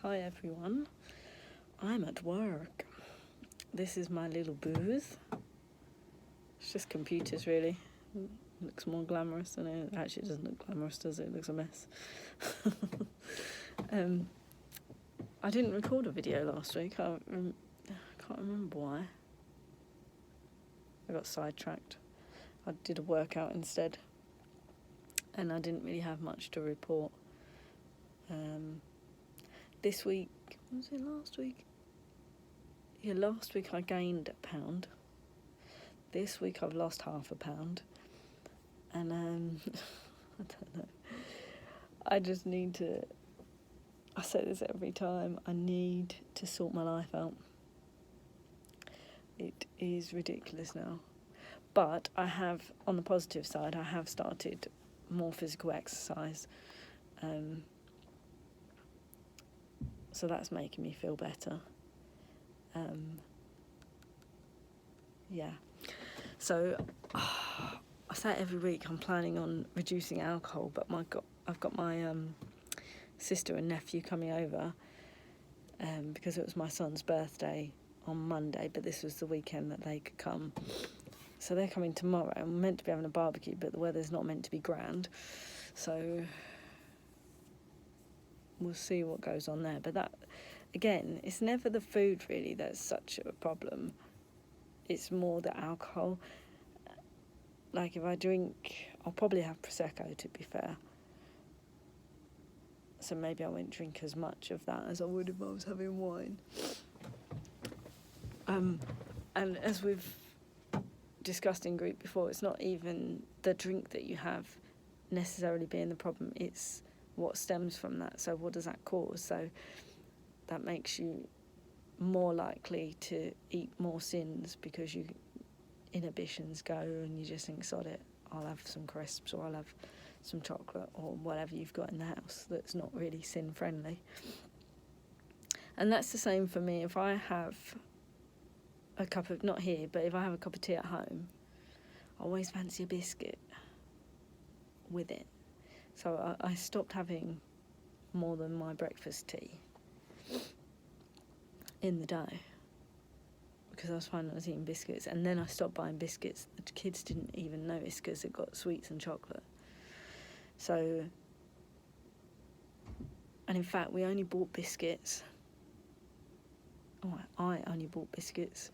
Hi everyone, I'm at work. This is my little booth. It's just computers really. It looks more glamorous than it actually doesn't look glamorous, does it? It looks a mess. I didn't record a video last week. I can't remember why. I got sidetracked. I did a workout instead and I didn't really have much to report. This week, was it last week? Yeah, last week I gained a pound. This week I've lost half a pound. And I don't know. I just need to, I say this every time, I need to sort my life out. It is ridiculous now. But I have, on the positive side, I have started more physical exercise. So that's making me feel better. Yeah. So I say it every week, I'm planning on reducing alcohol, but I've got my sister and nephew coming over because it was my son's birthday on Monday, but this was the weekend that they could come. So they're coming tomorrow. I'm meant to be having a barbecue, but the weather's not meant to be grand. So we'll see what goes on there. But that, again, it's never the food really that's such a problem. It's more the alcohol. Like if I drink, I'll probably have Prosecco, to be fair. So maybe I won't drink as much of that as I would if I was having wine. And as we've discussed in group before, it's not even the drink that you have necessarily being the problem, it's what stems from that. So what does that cause? So that makes you more likely to eat more sins because your inhibitions go and you just think, sod it, I'll have some crisps or I'll have some chocolate or whatever you've got in the house that's not really sin friendly. And that's the same for me. If I have a cup of, not here, but if I have a cup of tea at home, I always fancy a biscuit with it. So I stopped having more than my breakfast tea in the day because I was finding I was eating biscuits, and then I stopped buying biscuits. The kids didn't even notice because it got sweets and chocolate. So, and in fact, we only bought biscuits. I only bought biscuits.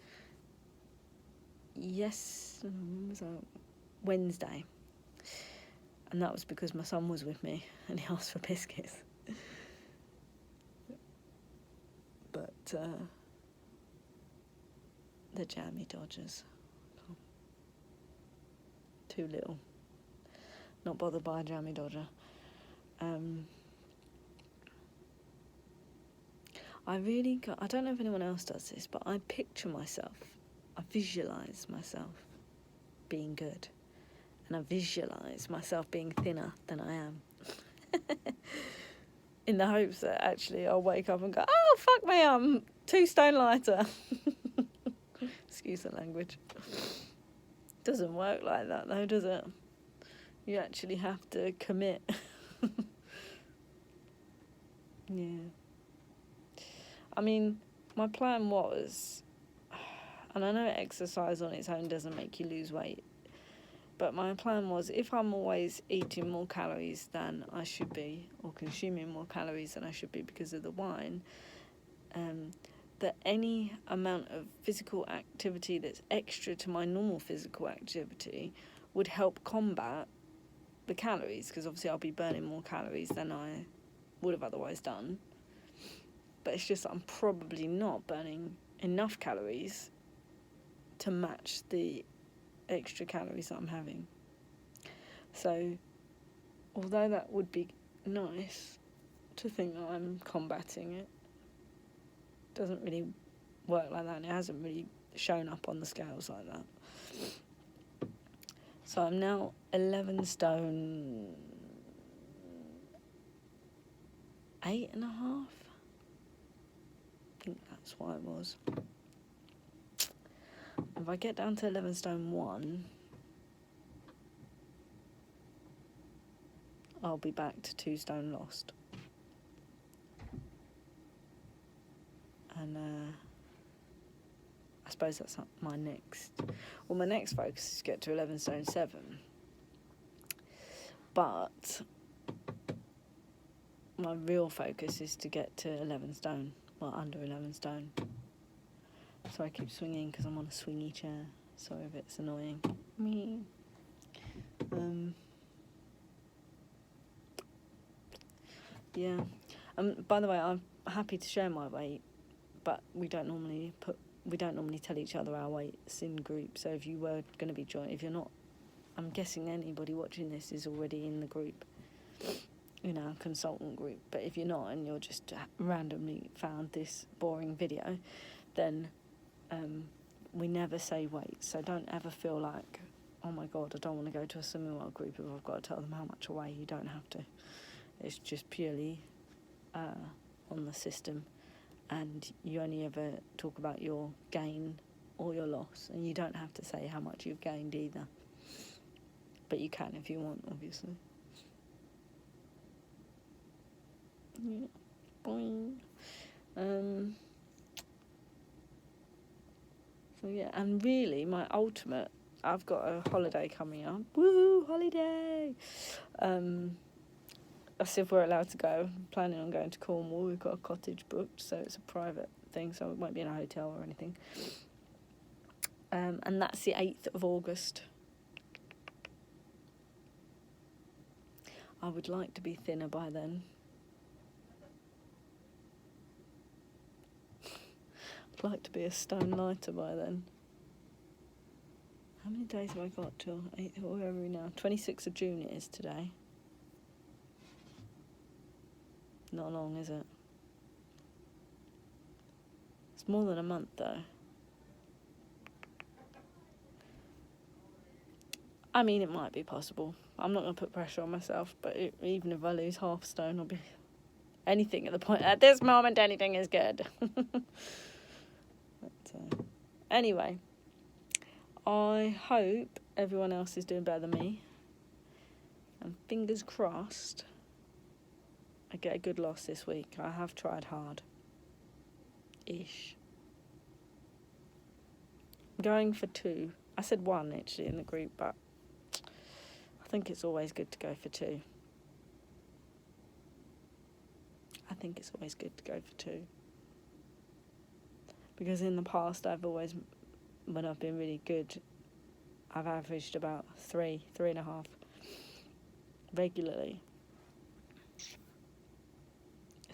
Wednesday. And that was because my son was with me and he asked for biscuits. But the jammy Dodgers. Too little. Not bothered by a jammy Dodger. I don't know if anyone else does this, but I picture myself, I visualise myself being good. And I visualise myself being thinner than I am. In the hopes that actually I'll wake up and go, oh, fuck me, I'm 2 stone lighter. Excuse the language. Doesn't work like that though, does it? You actually have to commit. Yeah. I mean, my plan was, and I know exercise on its own doesn't make you lose weight, but my plan was if I'm always eating more calories than I should be, or consuming more calories than I should be because of the wine, that any amount of physical activity that's extra to my normal physical activity would help combat the calories, because obviously I'll be burning more calories than I would have otherwise done. But it's just that I'm probably not burning enough calories to match the extra calories that I'm having. So, although that would be nice to think that I'm combating it, doesn't really work like that, and it hasn't really shown up on the scales like that. So I'm now 11 stone 8.5. I think that's what it was. If I get down to 11 stone 1, I'll be back to 2 stone lost. suppose that's not my next. Well, my next focus is to get to 11 stone 7. But my real focus is to get to 11 stone. Well, under 11 stone. So I keep swinging because I'm on a swingy chair. Sorry if it's annoying. Me. Yeah. By the way, I'm happy to share my weight, but we don't normally tell each other our weights in group. So if you were going to be joined, if you're not, I'm guessing anybody watching this is already in the group, our consultant group. But if you're not and you're just randomly found this boring video, then we never say weight. So don't ever feel like, oh my God, I don't want to go to a swimming world group if I've got to tell them how much I weigh. You don't have to. It's just purely on the system, and you only ever talk about your gain or your loss, and you don't have to say how much you've gained either. But you can if you want, obviously. Yeah. Boing. So yeah, and really my ultimate, I've got a holiday coming up. Woohoo, holiday! As if we're allowed to go. I'm planning on going to Cornwall. We've got a cottage booked, so it's a private thing, so it won't be in a hotel or anything. And that's the 8th of August. I would like to be thinner by then. I'd like to be a stone lighter by then. How many days have I got till 8th? Where are we now? 26th of June it is today. Not long, is it? It's more than a month, though. I mean, it might be possible. I'm not going to put pressure on myself, but even if I lose half stone, I'll be... Anything at the point... At this moment, anything is good. Anyway, I hope everyone else is doing better than me. And fingers crossed, I get a good loss this week. I have tried hard. Ish. I'm going for 2. I said 1, actually, in the group, but I think it's always good to go for 2. I think it's always good to go for 2. Because in the past, when I've been really good, I've averaged about 3.5 regularly.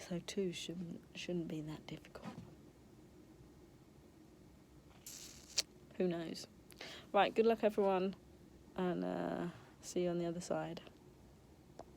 So 2 shouldn't be that difficult. Who knows? Right, good luck everyone, and see you on the other side.